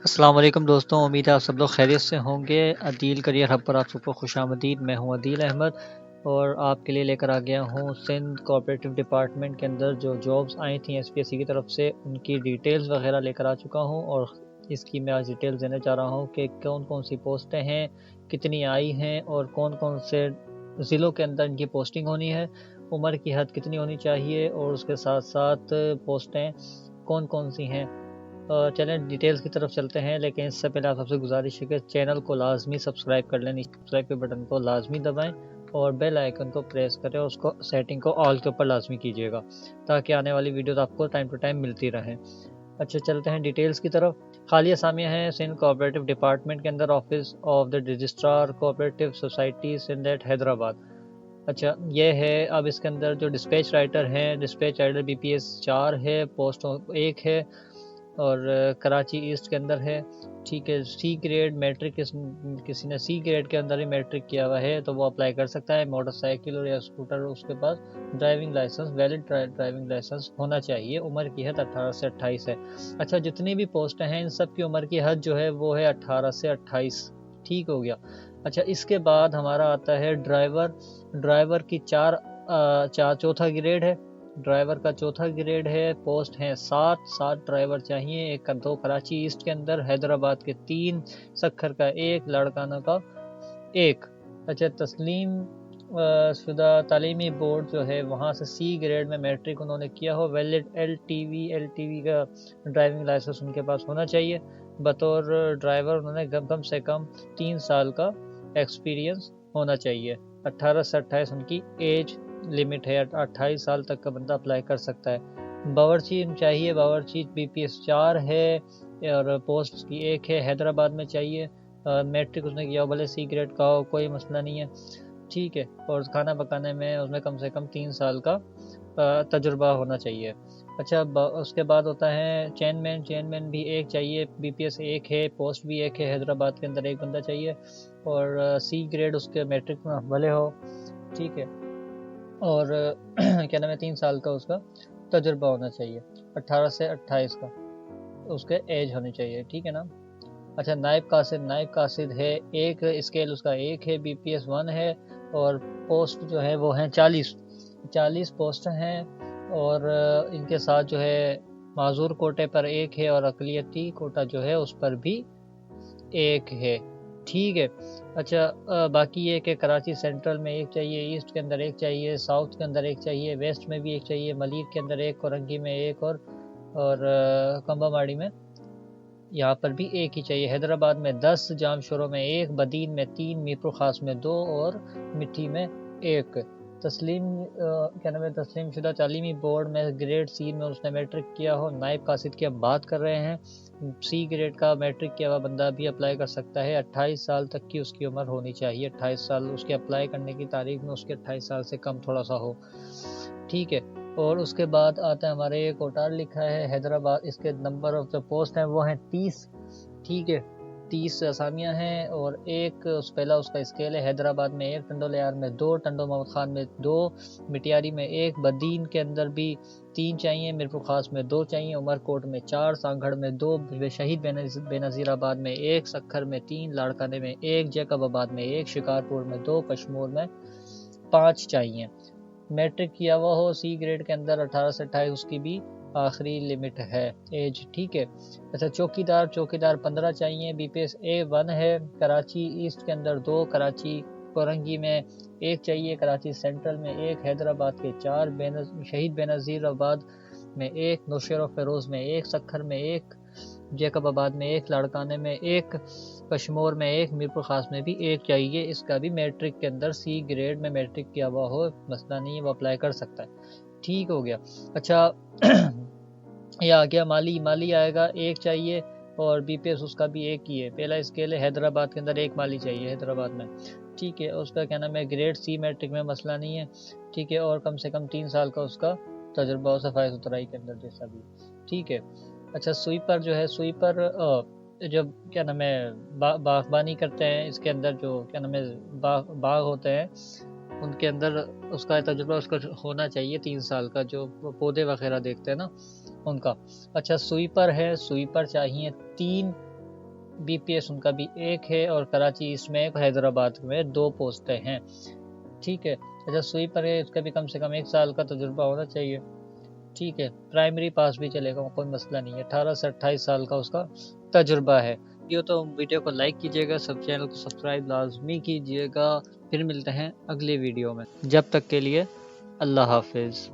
السلام علیکم دوستوں، امید ہے آپ سب لوگ خیریت سے ہوں گے۔ عدیل کریئر ہب پر آپ سب کو خوش آمدید۔ میں ہوں عدیل احمد اور آپ کے لیے لے کر آ گیا ہوں سندھ کوآپریٹو ڈپارٹمنٹ کے اندر جو جابس آئی تھیں ایس پی ایس سی کی طرف سے، ان کی ڈیٹیلز وغیرہ لے کر آ چکا ہوں، اور اس کی میں آج ڈیٹیلز دینا چاہ رہا ہوں کہ کون کون سی پوسٹیں ہیں، کتنی آئی ہیں، اور کون کون سے ضلعوں کے اندر ان کی پوسٹنگ ہونی ہے، عمر کی حد کتنی ہونی چاہیے، اور اس کے ساتھ ساتھ پوسٹیں کون کون سی ہیں۔ چلیں ڈیٹیلز کی طرف چلتے ہیں، لیکن اس سے پہلے آپ سب سے گزارش ہے کہ چینل کو لازمی سبسکرائب کر لیں، سبسکرائب کے بٹن کو لازمی دبائیں اور بیل آئیکن کو پریس کریں، اور اس کو سیٹنگ کو آل کے اوپر لازمی کیجیے گا تاکہ آنے والی ویڈیوز آپ کو ٹائم ٹو ٹائم ملتی رہیں۔ اچھا چلتے ہیں ڈیٹیلز کی طرف۔ خالی اسامیاں ہیں سندھ کوآپریٹو ڈپارٹمنٹ کے اندر، office of the registrar cooperative society Sindh at Hyderabad. اچھا یہ ہے، اب اس کے اندر جو ڈسپیچ رائٹر ہیں، dispatch writer B P S 4 ہے، پوسٹ 1 ہے، اور کراچی ایسٹ کے اندر ہے۔ ٹھیک ہے، سی گریڈ میٹرک، کسی نے سی گریڈ کے اندر ہی میٹرک کیا ہوا ہے تو وہ اپلائی کر سکتا ہے۔ موٹر سائیکل اور یا اسکوٹر، اس کے پاس driving licence, valid driving licence ہونا چاہیے۔ عمر کی حد 18 سے 28 ہے۔ اچھا جتنی بھی پوسٹیں ہیں ان سب کی عمر کی حد جو ہے وہ ہے 18 سے 28۔ ٹھیک ہو گیا۔ اچھا اس کے بعد ہمارا آتا ہے ڈرائیور کی چوتھا گریڈ ہے، ڈرائیور کا چوتھا گریڈ ہے، پوسٹ ہیں 7 ڈرائیور چاہیے، 2 کراچی ایسٹ کے اندر، حیدرآباد کے 3، سکھر کا 1، لاڑکانہ کا 1۔ اچھا تسلیم شدہ تعلیمی بورڈ جو ہے وہاں سے سی گریڈ میں میٹرک انہوں نے کیا ہو، ویلڈ ایل ٹی وی کا ڈرائیونگ لائسنس ان کے پاس ہونا چاہیے۔ بطور ڈرائیور انہوں نے کم سے کم 3 سال کا ایکسپیرینس ہونا چاہیے۔ 18 سے 28 ان کی ایج لمٹ ہے، 28 سال تک کا بندہ اپلائی کر سکتا ہے۔ باورچی چاہیے، باورچی بی پی ایس 4 ہے اور پوسٹ کی 1 ہے، حیدرآباد میں چاہیے۔ میٹرک اس نے کیا ہو، بھلے سی گریڈ کا ہو، کوئی مسئلہ نہیں ہے۔ ٹھیک ہے، اور کھانا پکانے میں اس میں کم سے کم 3 سال کا تجربہ ہونا چاہیے۔ اچھا اس کے بعد ہوتا ہے چین مین بھی 1 چاہیے، بی پی ایس 1 ہے، پوسٹ بھی 1 ہے، حیدرآباد کے اندر 1 بندہ چاہیے، اور سی گریڈ اس کے میٹرک میں بھلے ہو۔ ٹھیک ہے، اور کیا نام ہے، 3 سال کا اس کا تجربہ ہونا چاہیے، 18 سے 28 کا اس کے ایج ہونی چاہیے۔ ٹھیک ہے نا۔ اچھا نائب قاصد ہے، 1 اسکیل اس کا 1 ہے، بی پی ایس 1 ہے، اور پوسٹ جو ہے وہ ہیں 40 پوسٹ ہیں، اور ان کے ساتھ جو ہے معذور کوٹے پر 1 ہے، اور اقلیتی کوٹا جو ہے اس پر بھی 1 ہے۔ ٹھیک ہے۔ اچھا باقی یہ کہ کراچی سینٹرل میں 1 چاہیے، ایسٹ کے اندر 1 چاہیے، ساؤتھ کے اندر 1 چاہیے، ویسٹ میں بھی 1 چاہیے، ملیک کے اندر 1، کورنگی میں 1، اور کمبا ماڑی میں یہاں پر بھی 1 ہی چاہیے۔ حیدرآباد میں 10، جام شوروں میں 1، بدین میں 3، میرپور خاص میں 2، اور مٹھی میں 1۔ تسلیم شدہ تعلیمی بورڈ میں گریڈ سی میں اس نے میٹرک کیا ہو۔ نائب قاصد کی ہم بات کر رہے ہیں، سی گریڈ کا میٹرک کیا ہوا بندہ بھی اپلائی کر سکتا ہے۔ 28 سال تک کی اس کی عمر ہونی چاہیے، 28 سال اس کے اپلائی کرنے کی تاریخ میں اس کے 28 سال سے کم تھوڑا سا ہو۔ ٹھیک ہے، اور اس کے بعد آتا ہے ہمارے کوٹار لکھا ہے حیدرآباد، اس کے نمبر آف جو پوسٹ ہیں وہ ہیں 30۔ ٹھیک ہے، 30 اسامیاں ہیں، اور 1 پہلا اس کا اسکیل ہے، حیدرآباد میں 1، ٹنڈو لیار میں 2، ٹنڈو محمد خان میں 2، مٹیاری میں 1، بدین کے اندر بھی 3 چاہیے، میرپور خاص میں 2 چاہیے، عمر کوٹ میں 4، سانگھڑ میں 2، شہید بے نظیر آباد میں 1، سکھر میں 3، لاڑکانے میں 1، جیکب آباد میں 1، شکارپور میں 2، کشمور میں 5 چاہیے۔ میٹرک کیا ہوا ہو سی گریڈ کے اندر، 18 سے 28 اس کی بھی آخری لمٹ ہے ایج۔ ٹھیک ہے۔ اچھا چوکیدار 15 چاہیے، بی پی ایس A1 ہے، کراچی ایسٹ کے اندر 2، کراچی کورنگی میں 1 چاہیے، کراچی سینٹرل میں 1، حیدرآباد کے 4، شہید بے نظیر آباد میں 1، نوشہر و فیروز میں 1، سکھر میں 1، جیکب آباد میں 1، لاڑکانے میں 1، کشمور میں 1، میرپور خاص میں بھی 1 چاہیے۔ اس کا بھی میٹرک کے اندر سی گریڈ میں میٹرک کیا ہوا ہو، مسئلہ نہیں ہے، وہ اپلائی کر سکتا ہے۔ ٹھیک ہو گیا۔ اچھا یہ آ گیا مالی آئے گا، 1 چاہیے، اور بی پی ایس اس کا بھی 1 ہی ہے۔ پہلا اسکیل ہے، حیدرآباد کے اندر 1 مالی چاہیے حیدرآباد میں۔ ٹھیک ہے، اس کا کیا نام ہے، گریڈ سی میٹرک میں مسئلہ نہیں ہے۔ ٹھیک ہے، اور کم سے کم 3 سال کا اس کا تجربہ ہو صفائی ستھرائی کے اندر جیسا بھی۔ ٹھیک ہے۔ اچھا سویپر جو ہے، سویپر جب کیا نام ہے باغبانی کرتے ہیں، اس کے اندر جو کیا نام ہے باغ ہوتے ہیں ان کے اندر اس کا تجربہ اس کا ہونا چاہیے 3 سال کا، جو پودے وغیرہ دیکھتے ہیں نا ان کا۔ اچھا سویپر ہے، سویپر چاہیے 3 بی پی ایس ان کا بھی ایک ہے، اور کراچی ایسٹ میں ایک، حیدرآباد میں 2 پوسٹیں ہیں، ٹھیک ہے۔ اچھا سویپر ہے، اس کا بھی کم سے کم 1 سال کا تجربہ ہونا چاہیے، ٹھیک ہے۔ پرائمری پاس بھی چلے گا، کوئی مسئلہ نہیں ہے، 18 سے 28 سال کا اس کا تجربہ ہے۔ یہ تو ویڈیو کو لائک کیجیے گا، سب چینل کو سبسکرائب لازمی کیجیے گا، پھر ملتے ہیں اگلی ویڈیو میں، جب تک کے لیے اللہ حافظ۔